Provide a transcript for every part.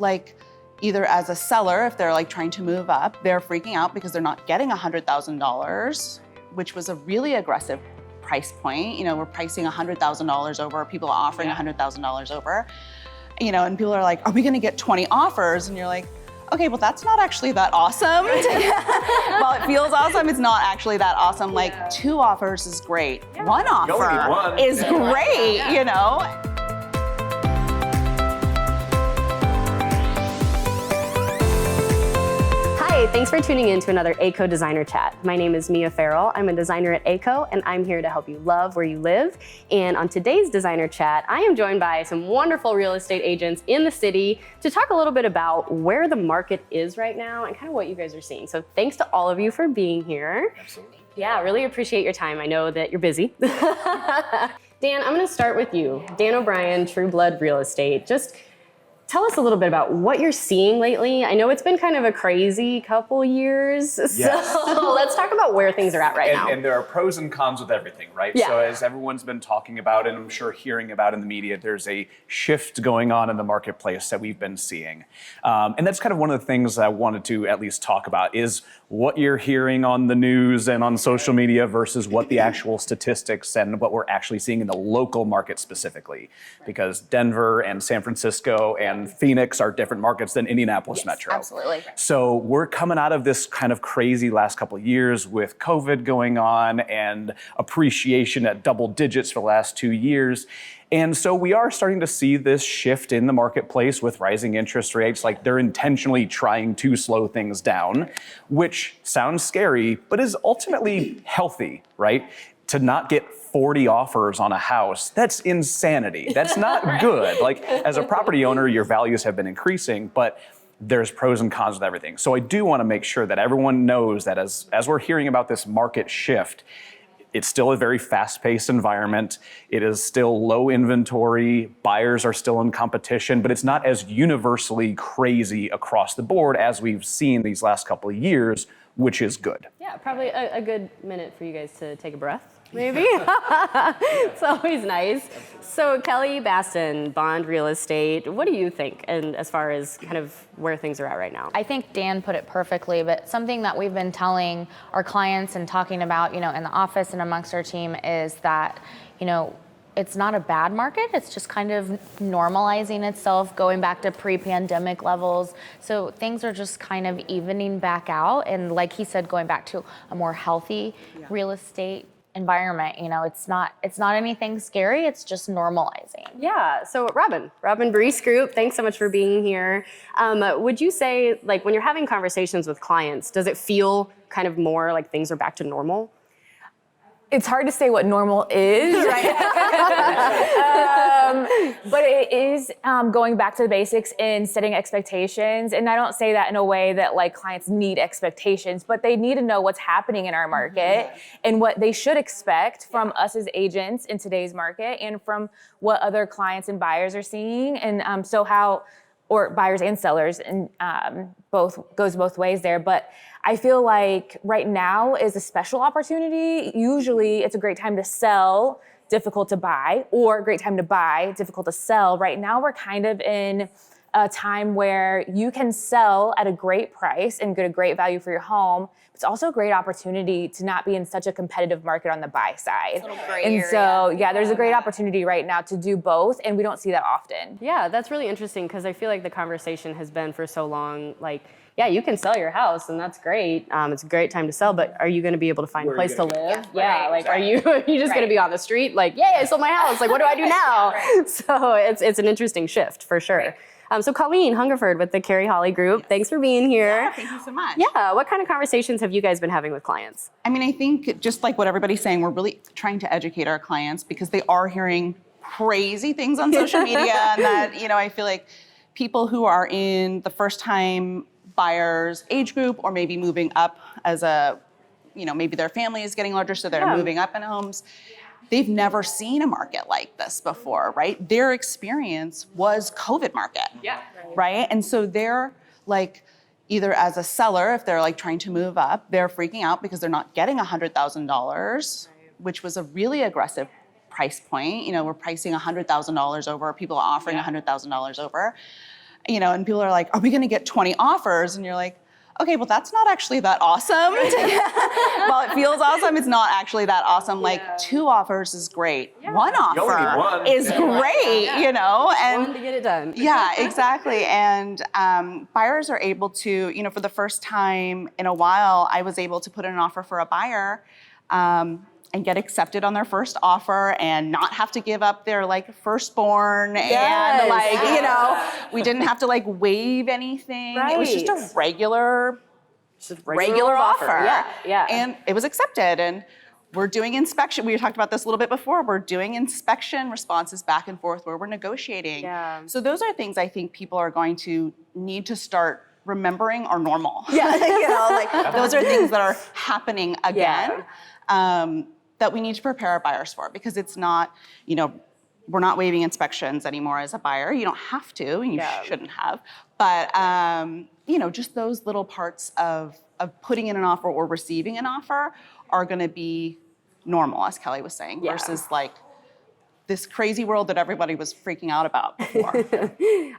like either as a seller, if they're like trying to move up, they're freaking out because they're not getting $100,000, which was a really aggressive price point. You know, we're pricing $100,000 over, people are offering $100,000 over, you know, and people are like, are we gonna get 20 offers? And you're like, okay, well, that's not actually that awesome. While it feels awesome, it's not actually that awesome. Like 2 offers is great. One offer is great, you know? Hi, thanks for tuning in to another ACo Designer Chat. My name is Mia Farrell. I'm a designer at ACo, and I'm here to help you love where you live. And on today's Designer Chat, I am joined by some wonderful real estate agents in the city to talk a little bit about where the market is right now and kind of what you guys are seeing. So thanks to all of you for being here. Absolutely. Yeah, really appreciate your time. I know that you're busy. Dan, I'm gonna start with you. Dan O'Brien, True Blood Real Estate. Just tell us a little bit about what you're seeing lately. I know it's been kind of a crazy couple years, Yes. So let's talk about where things are at right now. And there are pros and cons with everything, right? Yeah. So as everyone's been talking about, and I'm sure hearing about in the media, there's a shift going on in the marketplace that we've been seeing. And that's kind of one of the things I wanted to at least talk about is what you're hearing on the news and on social media versus what the actual statistics and what we're actually seeing in the local market specifically. Because Denver and San Francisco and Phoenix are different markets than Indianapolis Metro. Absolutely. So we're coming out of this kind of crazy last couple of years with COVID going on and appreciation at double digits for the last 2 years. And so we are starting to see this shift in the marketplace with rising interest rates, like they're intentionally trying to slow things down, which sounds scary, but is ultimately healthy, right? To not get 40 offers on a house, that's insanity. That's not good. Like as a property owner, your values have been increasing, but there's pros and cons with everything. So I do want to make sure that everyone knows that as we're hearing about this market shift, it's still a very fast-paced environment. It is still low inventory. Buyers are still in competition, but it's not as universally crazy across the board as we've seen these last couple of years, which is good. Yeah, probably a good minute for you guys to take a breath. Maybe. It's always nice. So Kelly Baston, Bond Real Estate, what do you think? And as far as kind of where things are at right now? I think Dan put it perfectly, but something that we've been telling our clients and talking about, you know, in the office and amongst our team is that, you know, it's not a bad market. It's just kind of normalizing itself, going back to pre-pandemic levels. So things are just kind of evening back out. And like he said, going back to a more healthy real estate environment. You know, it's not anything scary. It's just normalizing. Yeah. So Robin Brees Group, thanks so much for being here. Would you say, like, when you're having conversations with clients, does it feel kind of more like things are back to normal? It's hard to say what normal is, right? But it is going back to the basics and setting expectations. And I don't say that in a way that like clients need expectations, but they need to know what's happening in our market and what they should expect from us as agents in today's market and from what other clients and buyers are seeing. And or buyers and sellers, and goes both ways there. But I feel like right now is a special opportunity. Usually it's a great time to sell, difficult to buy, or a great time to buy, difficult to sell. Right now we're kind of in a time where you can sell at a great price and get a great value for your home. It's also a great opportunity to not be in such a competitive market on the buy side. And so, there's a great opportunity right now to do both, and we don't see that often. Yeah, that's really interesting because I feel like the conversation has been for so long, like, yeah, you can sell your house and that's great. It's a great time to sell, but are you going to be able to find a place to live? Yeah, like, are you just going to be on the street like, yay, I sold my house. Like, what do I do now? So it's an interesting shift for sure. So Colleen Hungerford with the Carrie Holly Group, thanks for being here. Yeah, thank you so much. Yeah, what kind of conversations have you guys been having with clients? I mean, I think just like what everybody's saying, we're really trying to educate our clients because they are hearing crazy things on social media and that, you know, I feel like people who are in the first time buyers age group or maybe moving up as maybe their family is getting larger, so they're moving up in homes. They've never seen a market like this before, right? Their experience was COVID market, right? And so they're like, either as a seller, if they're like trying to move up, they're freaking out because they're not getting $100,000, which was a really aggressive price point. You know, we're pricing $100,000 over, people are offering $100,000 over, and people are like, are we going to get 20 offers? And you're like, okay, well, that's not actually that awesome. While it feels awesome, it's not actually that awesome. Like 2 offers is great. One only need offer one. is great, and One to get it done. yeah, exactly. And buyers are able to, for the first time in a while, I was able to put in an offer for a buyer and get accepted on their first offer and not have to give up their firstborn and we didn't have to waive anything. It was just a regular offer. Yeah. And it was accepted. And we're doing inspection. We talked about this a little bit before. We're doing inspection responses back and forth where we're negotiating. Yeah. So those are things I think people are going to need to start remembering are normal. Yeah. Those are things that are happening again. That we need to prepare our buyers for, because it's not, we're not waiving inspections anymore as a buyer. You don't have to, and you shouldn't have. But, just those little parts of putting in an offer or receiving an offer are going to be normal, as Kelly was saying, versus this crazy world that everybody was freaking out about before.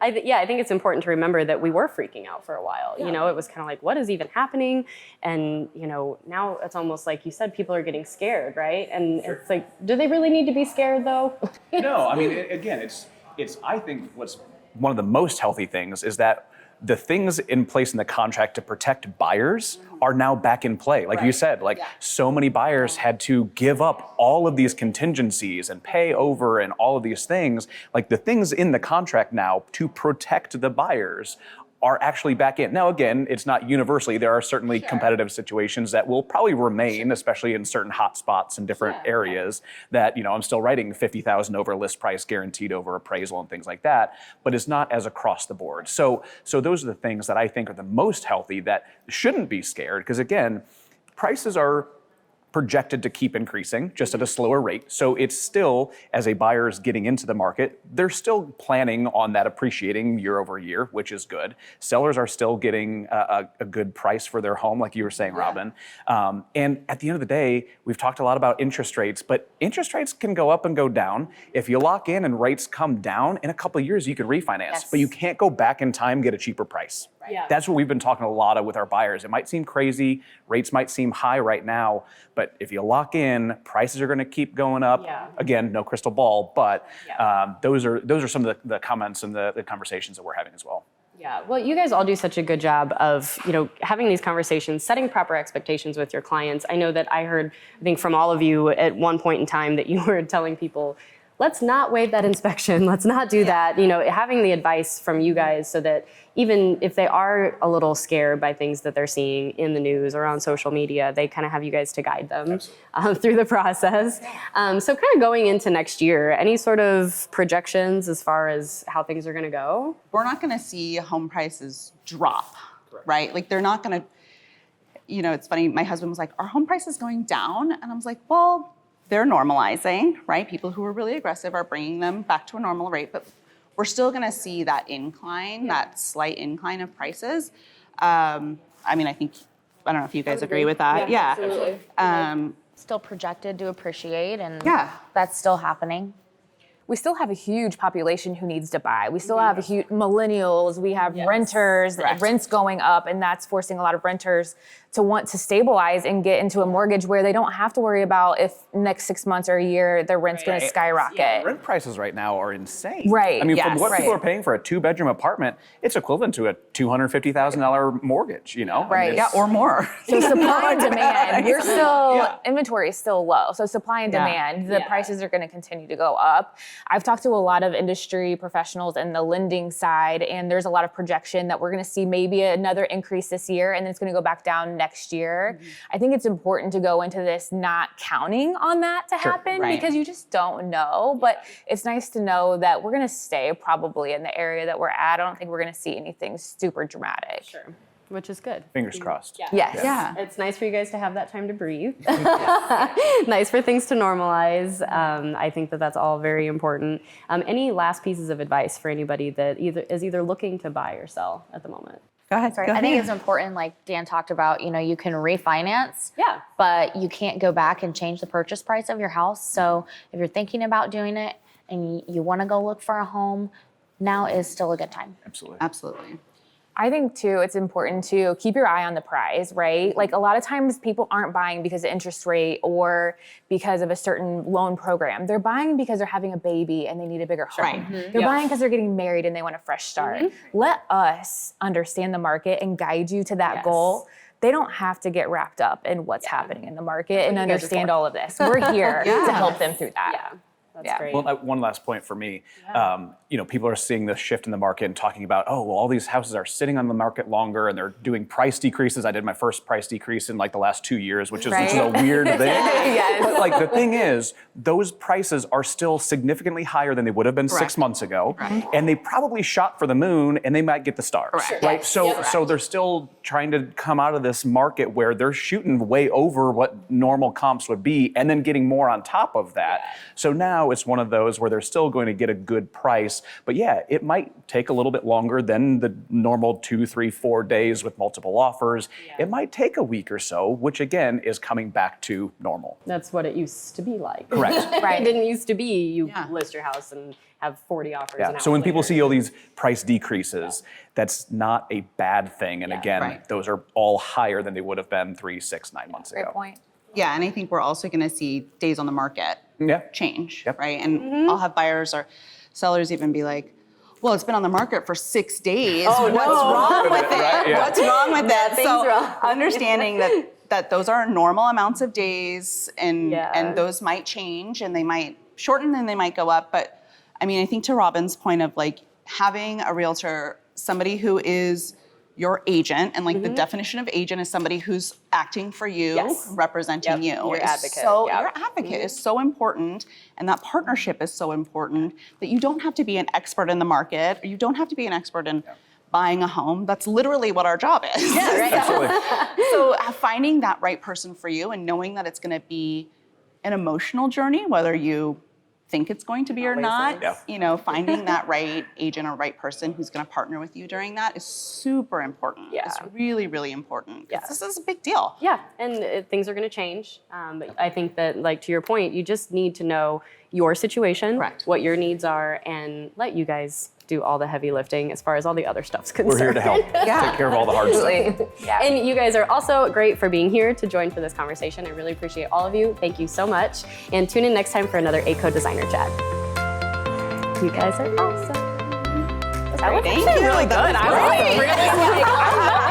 I think it's important to remember that we were freaking out for a while. It was kind of like, what is even happening? And, now it's almost like you said, people are getting scared, right? And it's like, do they really need to be scared though? No, I mean, again, it's I think what's one of the most healthy things is that the things in place in the contract to protect buyers are now back in play. Like you said, so many buyers had to give up all of these contingencies and pay over and all of these things. Like the things in the contract now to protect the buyers are actually back in. Now, again, it's not universally. There are certainly competitive situations that will probably remain, especially in certain hot spots in different areas that, I'm still writing $50,000 over list price guaranteed over appraisal and things like that, but it's not as across the board. So those are the things that I think are the most healthy that shouldn't be scared, because again, prices are projected to keep increasing, just at a slower rate. So it's still, as a buyer is getting into the market, they're still planning on that appreciating year over year, which is good. Sellers are still getting a good price for their home, like you were saying, Robin. And at the end of the day, we've talked a lot about interest rates, but interest rates can go up and go down. If you lock in and rates come down, in a couple of years, you could refinance, but you can't go back in time, get a cheaper price. Yeah. That's what we've been talking a lot of with our buyers. It might seem crazy, rates might seem high right now, but if you lock in, prices are going to keep going up. Yeah. Again, no crystal ball, but those are some of the comments and the conversations that we're having as well. Yeah, well, you guys all do such a good job of, having these conversations, setting proper expectations with your clients. I know that I heard, I think from all of you at one point in time that you were telling people, let's not waive that inspection. Let's not do that. Having the advice from you guys so that even if they are a little scared by things that they're seeing in the news or on social media, they kind of have you guys to guide them through the process. So kind of going into next year, any sort of projections as far as how things are going to go? We're not going to see home prices drop, right? Like they're not going to, it's funny. My husband was like, are home prices going down? And I was like, well, they're normalizing, right? People who are really aggressive are bringing them back to a normal rate, but we're still going to see that incline, that slight incline of prices. I don't know if you guys agree with that. Yeah. Absolutely. Still projected to appreciate, and Yeah. that's still happening. We still have a huge population who needs to buy. We still have a huge millennials. We have renters, rents going up, and that's forcing a lot of renters to want to stabilize and get into a mortgage where they don't have to worry about if next 6 months or a year their rent's going to skyrocket. Rent prices right now are insane. Right, I mean, yes. from what people are paying for a 2-bedroom apartment, it's equivalent to a $250,000 mortgage, Right. I mean, Yeah, or more. So supply and demand, you're still, inventory is still low. So supply and Yeah. demand, the prices are going to continue to go up. I've talked to a lot of industry professionals in the lending side, and there's a lot of projection that we're going to see maybe another increase this year, and then it's going to go back down next year. I think it's important to go into this not counting on that to happen right. because you just don't know. But it's nice to know that we're going to stay probably in the area that we're at. I don't think we're going to see anything super dramatic. Sure. Which is good. Fingers crossed. Yes. Yeah. It's nice for you guys to have that time to breathe. Nice for things to normalize. I think that that's all very important. Any last pieces of advice for anybody that is either looking to buy or sell at the moment? Go ahead. Sorry, I think it's important, like Dan talked about, you can refinance, but you can't go back and change the purchase price of your house. So if you're thinking about doing it and you want to go look for a home, now is still a good time. Absolutely. Absolutely. I think too, it's important to keep your eye on the prize, right? Like a lot of times people aren't buying because of interest rate or because of a certain loan program. They're buying because they're having a baby and they need a bigger home. Right. They're buying because they're getting married and they want a fresh start. Let us understand the market and guide you to that goal. They don't have to get wrapped up in what's happening in the market and understand all of this. We're here to help them through that. Yeah. That's great. Well, one last point for me. People are seeing this shift in the market and talking about, oh, well, all these houses are sitting on the market longer and they're doing price decreases. I did my first price decrease in like the last 2 years, which is a weird thing. But like the thing is, those prices are still significantly higher than they would have been 6 months ago. And they probably shot for the moon and they might get the stars. Right? So they're still trying to come out of this market where they're shooting way over what normal comps would be and then getting more on top of that. So now it's one of those where they're still going to get a good price. But yeah, it might take a little bit longer than the normal 2, 3, 4 days with multiple offers. It might take a week or so, which again is coming back to normal. That's what it used to be like. Correct. It didn't used to be you list your house and have 40 offers. An hour So when people later. see all these price decreases, that's not a bad thing. And again, those are all higher than they would have been 3, 6, 9 months ago. Great point. Yeah, and I think we're also going to see days on the market change, Yep. right? And I'll have buyers or sellers even be like, well, it's been on the market for 6 days. What's wrong with it? Right? Yeah. What's wrong with it? Nothing's So wrong. understanding that those are normal amounts of days and those might change and they might shorten and they might go up. But I mean, I think to Robin's point of like having a realtor, somebody who is your agent, and like the definition of agent is somebody who's acting for you, representing you. Your advocate. Your advocate is so important, and that partnership is so important that you don't have to be an expert in the market, or you don't have to be an expert in buying a home. That's literally what our job is. Absolutely. So finding that right person for you and knowing that it's going to be an emotional journey, whether you think it's going to be or not, finding that right agent or right person who's going to partner with you during that is super important. It's really, really important. This is a big deal. Yeah, and things are going to change. But I think that, like to your point, you just need to know your situation, what your needs are, and let you guys do all the heavy lifting as far as all the other stuff's concerned. We're here to help. Take care of all the hard stuff. And you guys are also great for being here to join for this conversation. I really appreciate all of you. Thank you so much. And tune in next time for another ACo Designer Chat. You guys are awesome. Thank you. Really good. I was really like,